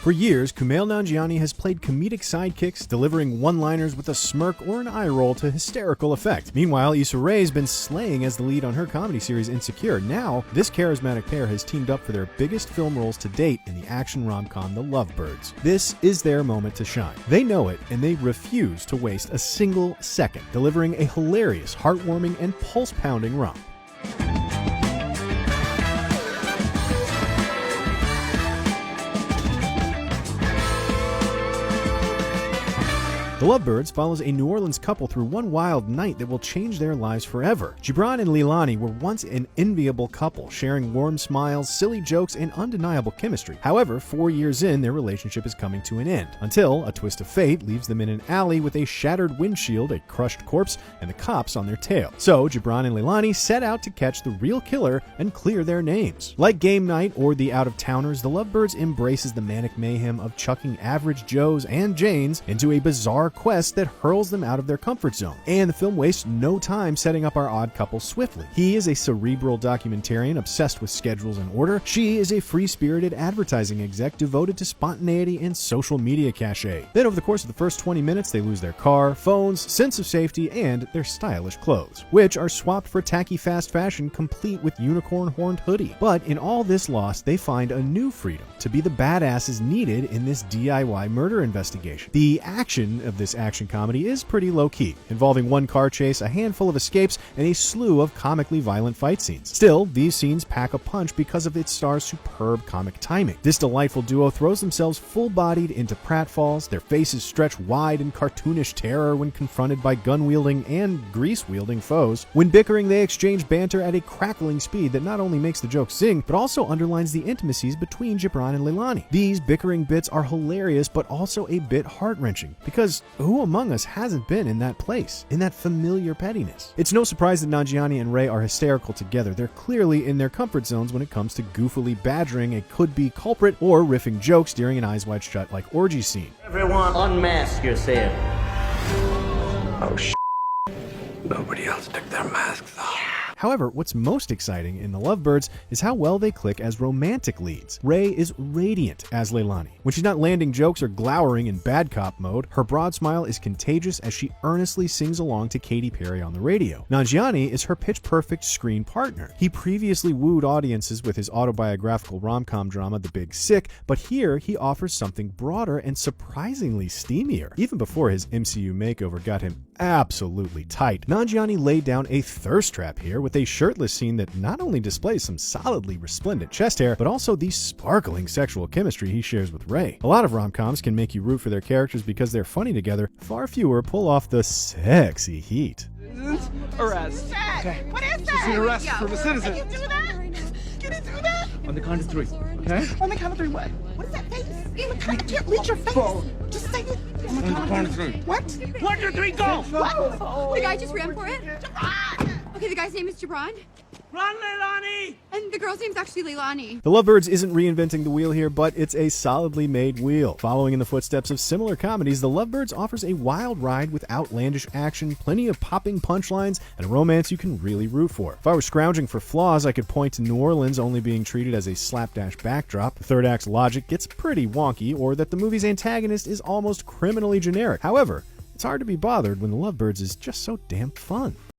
For years, Kumailnanjiani has played comedic sidekicks, delivering one-liners with a smirk or an eye roll to hysterical effect. Meanwhile, Issarae has been slaying as the lead on her comedy series Insecure. Now, this charismatic pair has teamed up for their biggest film roles to date in the action rom-com The Lovebirds. This is their moment to shine. They know it, and they refuse to waste a single second, delivering a hilarious, heartwarming, and pulse-pounding romp. The Lovebirds follows a New Orleans couple through one wild night that will change their lives forever. Gibran and Leilani were once an enviable couple, sharing warm smiles, silly jokes, and undeniable chemistry. However, 4 years in, their relationship is coming to an end, until a twist of fate leaves them in an alley with a shattered windshield, a crushed corpse, and the cops on their tail. So, Gibran and Leilani set out to catch the real killer and clear their names. Like Game Night or The Out-of-Towners, The Lovebirds embraces the manic mayhem of chucking average Joes and Janes into a bizarre quest that hurls them out of their comfort zone. And the film wastes no time setting up our odd couple swiftly. He is a cerebral documentarian obsessed with schedules and order. She is a free-spirited advertising exec devoted to spontaneity and social media cachet. Then over the course of the first 20 minutes, they lose their car, phones, sense of safety, and their stylish clothes, which are swapped for tacky fast fashion complete with unicorn horned hoodie. But in all this loss, they find a new freedom to be the badasses needed in this DIY murder investigation. The action of this action comedy is pretty low-key, involving one car chase, a handful of escapes, and a slew of comically violent fight scenes. Still, these scenes pack a punch because of its star's superb comic timing. This delightful duo throws themselves full-bodied into pratfalls, their faces stretch wide in cartoonish terror when confronted by gun-wielding and grease-wielding foes. When bickering, they exchange banter at a crackling speed that not only makes the jokes sing, but also underlines the intimacies between Gibran and Leilani. These bickering bits are hilarious, but also a bit heart-wrenching, because who among us hasn't been in that place, in that familiar pettiness? It's no surprise that Nanjiani and Ray are hysterical together. They're clearly in their comfort zones when it comes to goofily badgering a could-be culprit or riffing jokes during an eyes wide shut like orgy scene. Everyone unmask yourself. Oh nobody else took their masks off. However, what's most exciting in The Lovebirds is how well they click as romantic leads. Ray is radiant as Leilani. When she's not landing jokes or glowering in bad cop mode, her broad smile is contagious as she earnestly sings along to Katy Perry on the radio. Nanjiani is her pitch-perfect screen partner. He previously wooed audiences with his autobiographical rom-com drama The Big Sick, but here he offers something broader and surprisingly steamier. Even before his MCU makeover got him absolutely tight, Nanjiani laid down a thirst trap here with a shirtless scene that not only displays some solidly resplendent chest hair, but also the sparkling sexual chemistry he shares with Ray. A lot of rom-coms can make you root for their characters because they're funny together. Far fewer pull off the sexy heat. Arrest. Okay. What is that? It's an arrest from a citizen. Can you do that? Can you do that? On the count of 3, okay? On the count of 3 what? What is that face? I can't read your face. Just say it. On the count of 3. What? 1, 2, 3, go! What? The guy just ran for it? Jabron! Okay, the guy's name is Gibran, Run, Leilani! and the girl's name's actually Leilani. The Lovebirds isn't reinventing the wheel here, but it's a solidly made wheel. Following in the footsteps of similar comedies, The Lovebirds offers a wild ride with outlandish action, plenty of popping punchlines, and a romance you can really root for. If I were scrounging for flaws, I could point to New Orleans only being treated as a slapdash backdrop, the third act's logic gets pretty wonky, or that the movie's antagonist is almost criminally generic. However, it's hard to be bothered when The Lovebirds is just so damn fun.